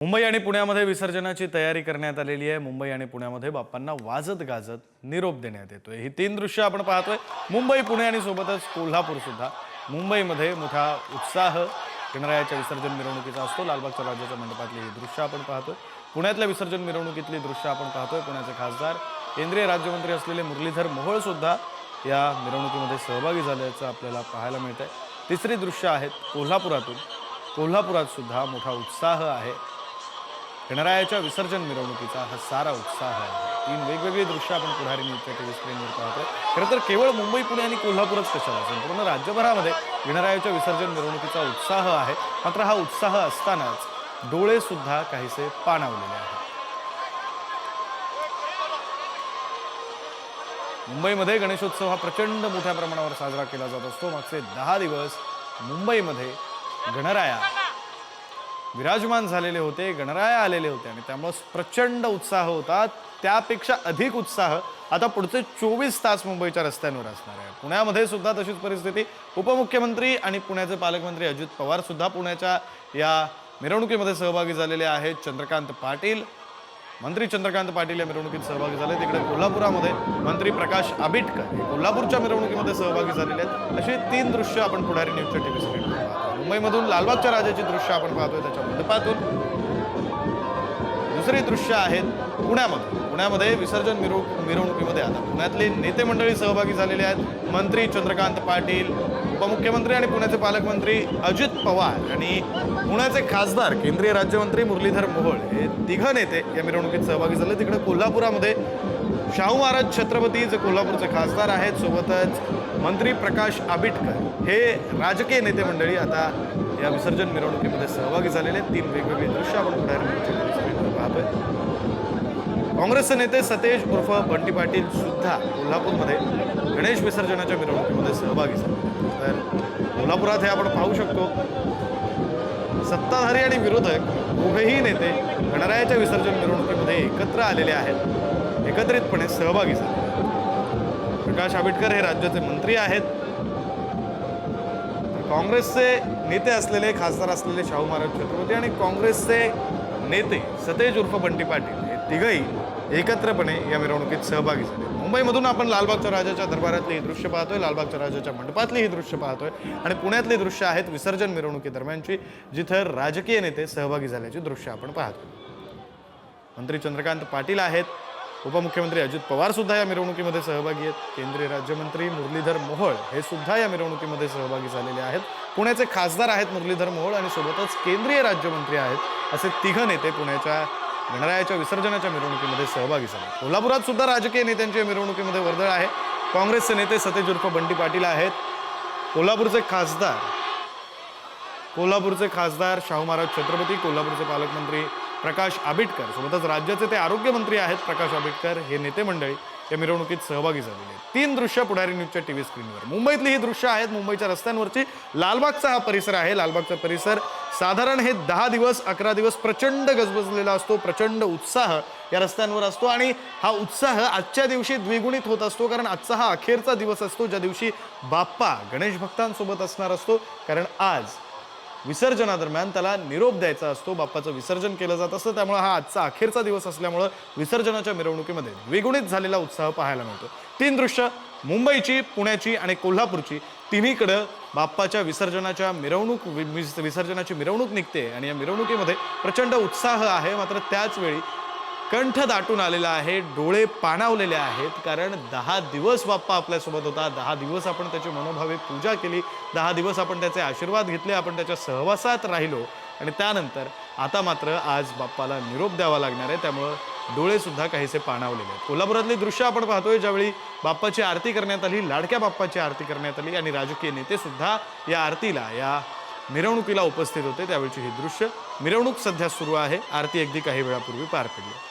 मुंबई आणि पुण्यामध्ये विसर्जनाची तयारी करण्यात आलेली आहे। मुंबई आणि पुण्यामध्ये बाप्पांना वाजत गाजत निरोप देण्यात येतोय। ही तीन दृश्य आपण पाहतोय। मुंबई, पुणे आणि सोबतच कोल्हापूर सुद्धा। मुंबईमध्ये मोठा उत्साह गणरायाच्या विसर्जन मिरवणुकीचा असतो। लालबागच्या राजाच्या मंडपातली ही दृश्य आपण पाहतोय। पुण्यातल्या विसर्जन मिरवणुकीतली दृश्य आपण पाहतोय। पुण्याचे खासदार केंद्रीय राज्यमंत्री असलेले मुरलीधर मोहोळ सुद्धा या मिरवणुकीमध्ये सहभागी झाल्याचं आपल्याला पाहायला मिळतंय। तिसरी दृश्य आहेत कोल्हापुरातून। कोल्हापुरात सुद्धा मोठा उत्साह आहे। गणरायाच्या विसर्जन मिरवणुकीचा हा सारा उत्साह आहे। तीन वेगवेगळी दृश्य आपण पुढारी न्यूजच्या टीव्ही स्क्रीनवर पाहतोय। खरं तर केवळ मुंबई, पुणे आणि कोल्हापूरच कशाला, संपूर्ण राज्यभरामध्ये गणरायाच्या विसर्जन मिरवणुकीचा उत्साह आहे। मात्र हा उत्साह असतानाच डोळे सुद्धा काहीसे पाणावलेले आहेत। मुंबईमध्ये गणेशोत्सव हा प्रचंड मोठ्या प्रमाणावर साजरा केला जात असतो। मागचे 10 दिवस मुंबईमध्ये गणराया विराजमान झालेले होते, गणराया आलेले होते आणि त्यामुळे प्रचंड उत्साह होता। त्यापेक्षा अधिक उत्साह आता पुढचे 24 तास मुंबईच्या रस्त्यांवर असणार आहे। पुण्यामध्ये सुद्धा तशीच परिस्थिती। उपमुख्यमंत्री आणि पुण्याचे पालकमंत्री अजित पवार सुद्धा पुण्याच्या या मिरवणुकीमध्ये सहभागी झालेले आहेत। चंद्रकांत पाटील, मंत्री चंद्रकांत पाटील या मिरवणुकीत सहभागी झाले। तिकडे कोल्हापुरामध्ये मंत्री प्रकाश आबिटकर हे कोल्हापूरच्या मिरवणुकीमध्ये सहभागी झालेले आहेत। अशी तीन दृश्य आपण पुढारी न्यूजच्या टीव्ही स्क्रीनवर पाहतो। मुंबईमधून लालबागच्या राजाची दृश्य आपण पाहतोय त्याच्या मंडपातून। दुसरी दृश्य आहेत पुण्यामध्ये विसर्जन मिरवणुकीमध्ये आता पुण्यातले नेते मंडळी सहभागी झालेले आहेत। मंत्री चंद्रकांत पाटील, उपमुख्यमंत्री आणि पुण्याचे पालकमंत्री अजित पवार आणि पुण्याचे खासदार केंद्रीय राज्यमंत्री मुरलीधर मोहोळ हे तिघ नेते या मिरवणुकीत सहभागी झाले। तिकडे कोल्हापुरामध्ये शाहू महाराज छत्रपती जे कोल्हापूरचे खासदार आहेत, सोबतच मंत्री प्रकाश आबिटकर हे राजकीय नेते मंडळी आता या विसर्जन मिरवणुकीमध्ये सहभागी झालेले आहेत। तीन वेगवेगळी दृश्य आपण पुढे पाहतोय। काँग्रेसचे नेते सतेज उर्फ बंटी पाटील सुद्धा कोल्हापूरमध्ये गणेश विसर्जनाच्या मिरवणुकीमध्ये सहभागी झाले। तर कोल्हापुरात हे आपण पाहू शकतो, सत्ताधारी आणि विरोधक दोघेही नेते गणरायाच्या विसर्जन मिरवणुकीमध्ये एकत्र आलेले आहेत, एकत्रितपणे सहभागी झाले। प्रकाश आबिटकर हे राज्याचे मंत्री आहेत। काँग्रेसचे नेते असलेले, खासदार असलेले शाहू महाराज छत्रपती आणि काँग्रेसचे नेते सतेज उर्फ बंटी पाटील हे तिघही एकत्रपणे या मिरवणुकीत सहभागी झाले। मुंबईमधून आपण लालबागच्या राजाच्या दरबारातली ही दृश्य पाहतोय, लालबागच्या राजाच्या मंडपातली ही दृश्य पाहतोय आणि पुण्यातली दृश्य आहेत विसर्जन मिरवणुकीदरम्यानची, जिथं राजकीय नेते सहभागी झाल्याची दृश्य आपण पाहतोय। मंत्री चंद्रकांत पाटील आहेत, उपमुख्यमंत्री अजित पवार सुद्धा या मिरवणुकीमध्ये सहभागी आहेत। केंद्रीय राज्यमंत्री मुरलीधर मोहोळ हे सुद्धा या मिरवणुकीमध्ये सहभागी झालेले आहेत। पुण्याचे खासदार आहेत मुरलीधर मोहोळ आणि सोबतच केंद्रीय राज्यमंत्री आहेत। असे तिघ नेते पुण्याच्या गणरायाच्या विसर्जनाच्या मिरवणुकीमध्ये सहभागी झाले। कोल्हापुरात सुद्धा राजकीय नेत्यांच्या मिरवणुकीमध्ये वर्दळ आहे। काँग्रेसचे नेते सतेज उर्फ बंटी पाटील आहेत। कोल्हापूरचे खासदार शाहू महाराज छत्रपती, कोल्हापूरचे पालकमंत्री प्रकाश आबिटकर, सोबतच राज्याचे ते आरोग्यमंत्री आहेत प्रकाश आबिटकर हे नेते मंडळी या मिरवणुकीत सहभागी झालेले आहेत। तीन दृश्य पुढारी न्यूजच्या टीव्ही स्क्रीनवर। मुंबईतली ही दृश्य आहेत मुंबईच्या रस्त्यांवरची। लालबागचा हा परिसर आहे। लालबागचा परिसर साधारण हे 10 दिवस 11 दिवस प्रचंड गजबजलेला असतो, प्रचंड उत्साह या रस्त्यांवर असतो आणि हा उत्साह आजच्या दिवशी द्विगुणित होत असतो, कारण आजचा हा अखेरचा दिवस असतो ज्या दिवशी बाप्पा गणेश भक्तांसोबत असणार असतो। कारण आज विसर्जनादरम्यान त्याला निरोप द्यायचा असतो, बाप्पाचं विसर्जन केलं जात असतं। त्यामुळे हा आजचा अखेरचा दिवस असल्यामुळे विसर्जनाच्या मिरवणुकीमध्ये द्विगुणित झालेला उत्साह पाहायला मिळतो। तीन दृश्य मुंबईची, पुण्याची आणि कोल्हापूरची, तिन्हीकडे बाप्पाच्या विसर्जनाची मिरवणूक निघते आणि या मिरवणुकीमध्ये प्रचंड उत्साह आहे। मात्र त्याच वेळी कंठ दाटून आलेला आहे, डोळे पाणावलेले आहेत, कारण 10 दिवस बाप्पा आपल्यासोबत होता। 10 दिवस आपण त्याची मनोभावे पूजा केली, 10 दिवस आपण त्याचे आशीर्वाद घेतले, आपण त्याच्या सहवासात राहिलो आणि त्यानंतर आता मात्र आज बाप्पाला निरोप द्यावा लागणार आहे। त्यामुळे डोळे सुद्धा काहीसे पाणावलेले आहेत। कोल्हापुरातली दृश्य आपण पाहतोय, ज्यावेळी बाप्पाची आरती करण्यात आली, लाडक्या बाप्पाची आरती करण्यात आली आणि राजकीय नेते सुद्धा या आरतीला, या मिरवणुकीला उपस्थित होते। त्यावेळची ही दृश्य। मिरवणूक सध्या सुरू आहे, आरती अगदी काही वेळापूर्वी पार पडली।